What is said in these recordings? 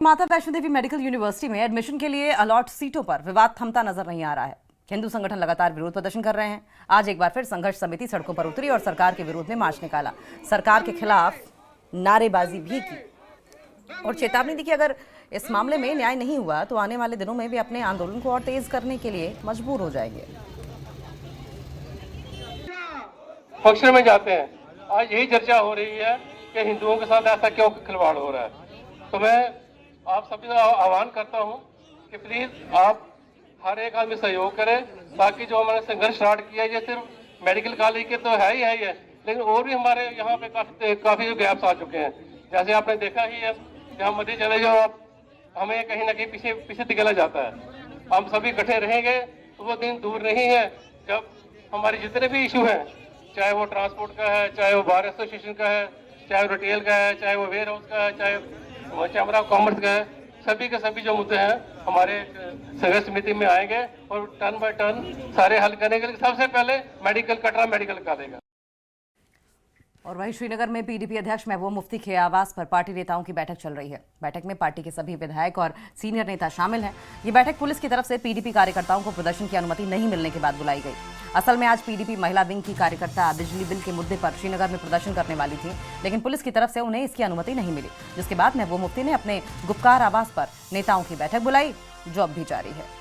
माता Vaishno Devi medical university में admission के लिए अलॉट सीटों पर विवाद थमता नजर नहीं आ रहा है। हिंदू संगठन लगातार विरोध प्रदर्शन कर रहे हैं। आज एक बार फिर संघर्ष समिति सड़कों पर उतरी और सरकार के विरोध में मार्च निकाला। सरकार के खिलाफ नारेबाजी भी की और चेतावनी दी कि अगर इस मामले में न्याय नहीं हुआ तो आने वाले दिनों में वे अपने आंदोलन को और तेज करने के लिए मजबूर हो जाएंगे। फंक्शन में जाते हैं, आज यही चर्चा हो रही है कि हिंदुओं के साथ ऐसा क्यों खिलवाड़ हो रहा है। तो मैं आप सभी का आह्वान करता हूं कि प्लीज आप हर एक आदमी सहयोग करें, ताकि जो हमारे संघर्ष स्टार्ट किया है, ये सिर्फ मेडिकल कॉलेज के तो है ही है, लेकिन और भी हमारे यहाँ पे काफी जो गैप्स आ चुके हैं। जैसे आपने देखा ही है कि हम मध्य चले जाओ, हमें कहीं ना कहीं पीछे धकेला जाता है। हम सभी इकट्ठे रहेंगे तो वो दिन दूर नहीं है जब हमारे जितने भी इशू हैं, चाहे वो ट्रांसपोर्ट का है, चाहे वो बार एसोसिएशन का है, चाहे वो रिटेल का है, चाहे वो वेयर हाउस का है, चाहे वो चैम्बर ऑफ कॉमर्स का है, सभी के सभी जो मुद्दे हैं हमारे संघर्ष समिति में आएंगे और टर्न बाय टर्न सारे हल करेंगे। सबसे पहले मेडिकल कटरा मेडिकल का देगा। और वहीं श्रीनगर में पीडीपी अध्यक्ष महबूबा मुफ्ती के आवास पर पार्टी नेताओं की बैठक चल रही है। बैठक में पार्टी के सभी विधायक और सीनियर नेता शामिल हैं। ये बैठक पुलिस की तरफ से पीडीपी कार्यकर्ताओं को प्रदर्शन की अनुमति नहीं मिलने के बाद बुलाई गई। असल में आज पीडीपी महिला विंग की कार्यकर्ता बिजली बिल के मुद्दे पर श्रीनगर में प्रदर्शन करने वाली थी, लेकिन पुलिस की तरफ से उन्हें इसकी अनुमति नहीं मिली, जिसके बाद महबूबा मुफ्ती ने अपने गुप्कार आवास पर नेताओं की बैठक बुलाई, जो अब भी जारी है।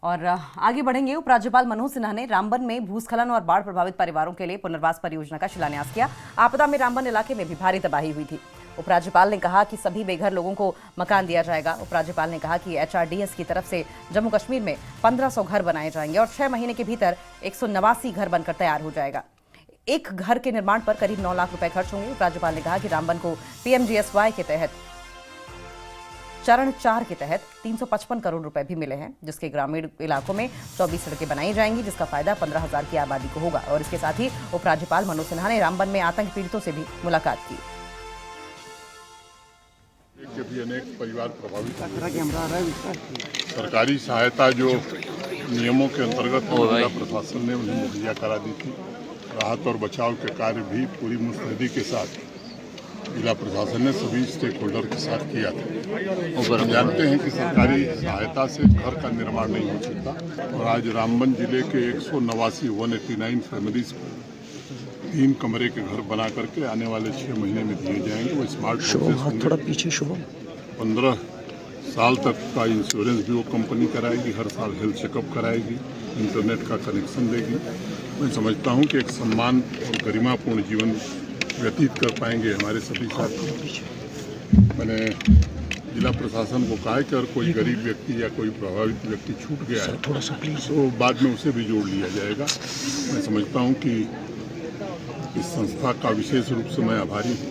और आगे बढ़ेंगे। उपराज्यपाल मनोज सिन्हा ने रामबन में भूस्खलन और बाढ़ प्रभावित परिवारों के लिए पुनर्वास परियोजना का शिलान्यास किया। आपदा में रामबन इलाके में भी भारी तबाही हुई थी। उपराज्यपाल ने कहा कि सभी बेघर लोगों को मकान दिया जाएगा। उपराज्यपाल ने कहा कि एचआरडीएस की तरफ से जम्मू कश्मीर में 1500 घर बनाए जाएंगे और 6 महीने के भीतर 189 घर बनकर तैयार हो जाएगा। एक घर के निर्माण पर करीब 9 लाख रुपए खर्च होंगे। उपराज्यपाल ने कहा कि रामबन को पीएमजीएसवाई के तहत चरण 4 के तहत 355 करोड़ रुपए भी मिले हैं, जिसके ग्रामीण इलाकों में 24 सड़कें बनाई जाएंगी, जिसका फायदा 15,000 की आबादी को होगा। और इसके साथ ही उपराज्यपाल मनोज सिन्हा ने रामबन में आतंक पीड़ितों से भी मुलाकात की। भी अनेक परिवार प्रभावित हुए। सरकारी सहायता जो नियमों के अंतर्गत जिला प्रशासन ने उन्हें मुहैया करा दी थी। राहत और बचाव के कार्य भी पूरी मुस्तैदी के साथ जिला प्रशासन ने सभी स्टेक होल्डर के साथ किया था। हम जानते हैं कि सरकारी सहायता से घर का निर्माण नहीं हो सकता और आज रामबन जिले के 189 फैमिलीज को 3 कमरे के घर बना करके आने वाले 6 महीने में दिए जाएंगे। वो स्मार्ट थोड़ा पीछे 15 साल तक का इंश्योरेंस भी वो कंपनी कराएगी, हर साल हेल्थ चेकअप कराएगी, इंटरनेट का कनेक्शन देगी। मैं समझता हूँ कि एक सम्मान और गरिमापूर्ण जीवन व्यतीत कर पाएंगे हमारे सभी साथी। मैंने जिला प्रशासन को कहा है कि अगर कोई गरीब व्यक्ति या कोई प्रभावित व्यक्ति छूट गया है तो बाद में उसे भी जोड़ लिया जाएगा। मैं समझता हूँ कि इस संस्था का विशेष रूप से मैं आभारी हूँ।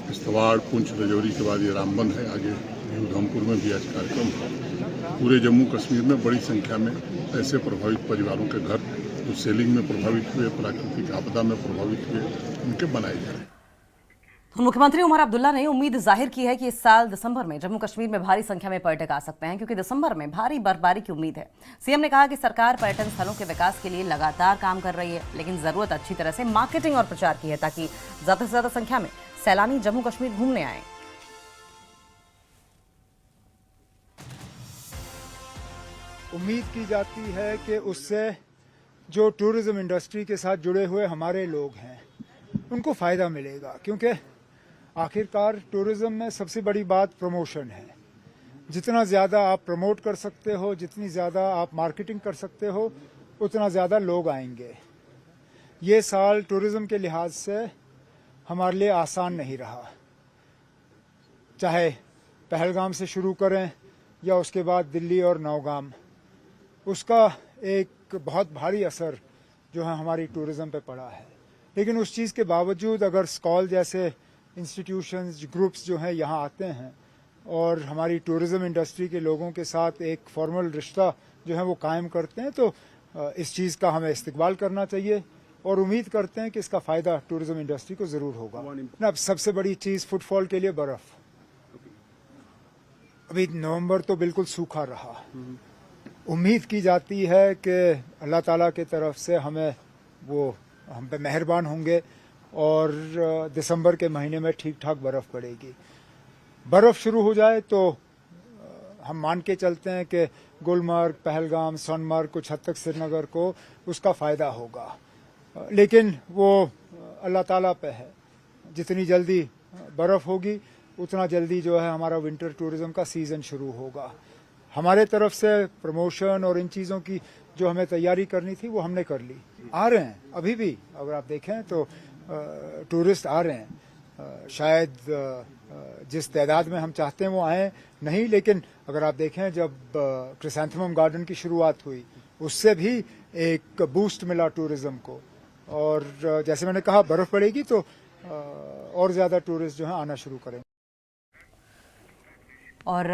किश्तवाड़, पुंछ, राजौरी के बाद ये रामबन है, आगे उधमपुर में भी आज कार्यक्रम है। पूरे जम्मू कश्मीर में बड़ी संख्या में ऐसे प्रभावित परिवारों के घर जो सेलिंग में प्रभावित हुए, प्राकृतिक आपदा में प्रभावित हुए, उनके बनाए जा रहे हैं। मुख्यमंत्री उमर अब्दुल्ला ने उम्मीद जाहिर की है कि इस साल दिसंबर में जम्मू कश्मीर में भारी संख्या में पर्यटक आ सकते हैं, क्योंकि दिसंबर में भारी बर्फबारी की उम्मीद है। सीएम ने कहा कि सरकार पर्यटन स्थलों के विकास के लिए लगातार काम कर रही है, लेकिन जरूरत अच्छी तरह से मार्केटिंग और प्रचार की है, ताकि ज्यादा से ज्यादा संख्या में सैलानी जम्मू कश्मीर घूमने आए। उम्मीद की जाती है कि उससे जो टूरिज्म इंडस्ट्री के साथ जुड़े हुए हमारे लोग हैं उनको फ़ायदा मिलेगा, क्योंकि आखिरकार टूरिज्म में सबसे बड़ी बात प्रमोशन है। जितना ज़्यादा आप प्रमोट कर सकते हो, जितनी ज़्यादा आप मार्केटिंग कर सकते हो, उतना ज़्यादा लोग आएंगे। ये साल टूरिज्म के लिहाज से हमारे लिए आसान नहीं रहा। चाहे पहलगाम से शुरू करें या उसके बाद दिल्ली और नौगाम, उसका एक बहुत भारी असर जो है हमारी टूरिज्म पे पड़ा है। लेकिन उस चीज़ के बावजूद अगर स्कॉल जैसे इंस्टीट्यूशंस, ग्रुप्स जो हैं यहाँ आते हैं और हमारी टूरिज्म इंडस्ट्री के लोगों के साथ एक फॉर्मल रिश्ता जो है वो कायम करते हैं, तो इस चीज़ का हमें इस्तेमाल करना चाहिए और उम्मीद करते हैं कि इसका फ़ायदा टूरिज्म इंडस्ट्री को ज़रूर होगा। अब सबसे बड़ी चीज़ फुटफॉल के लिए बर्फ़। अभी नवंबर तो बिल्कुल सूखा रहा। उम्मीद की जाती है कि अल्लाह ताला की तरफ से हमें वो हम पे मेहरबान होंगे और दिसंबर के महीने में ठीक ठाक बर्फ़ पड़ेगी। बर्फ़ शुरू हो जाए तो हम मान के चलते हैं कि गुलमर्ग, पहलगाम, सोनमर्ग, कुछ हद तक श्रीनगर को उसका फ़ायदा होगा, लेकिन वो अल्लाह ताला पे है। जितनी जल्दी बर्फ़ होगी उतना जल्दी जो है हमारा विंटर टूरिज़्म का सीज़न शुरू होगा। हमारे तरफ से प्रमोशन और इन चीज़ों की जो हमें तैयारी करनी थी वो हमने कर ली। आ रहे हैं, अभी भी अगर आप देखें तो टूरिस्ट आ रहे हैं। शायद जिस तादाद में हम चाहते हैं वो आए नहीं, लेकिन अगर आप देखें जब क्रिसैंथेमम गार्डन की शुरुआत हुई उससे भी एक बूस्ट मिला टूरिज़्म को, और जैसे मैंने कहा बर्फ़ पड़ेगी तो और ज़्यादा टूरिस्ट जो हैं आना शुरू करेंगे। और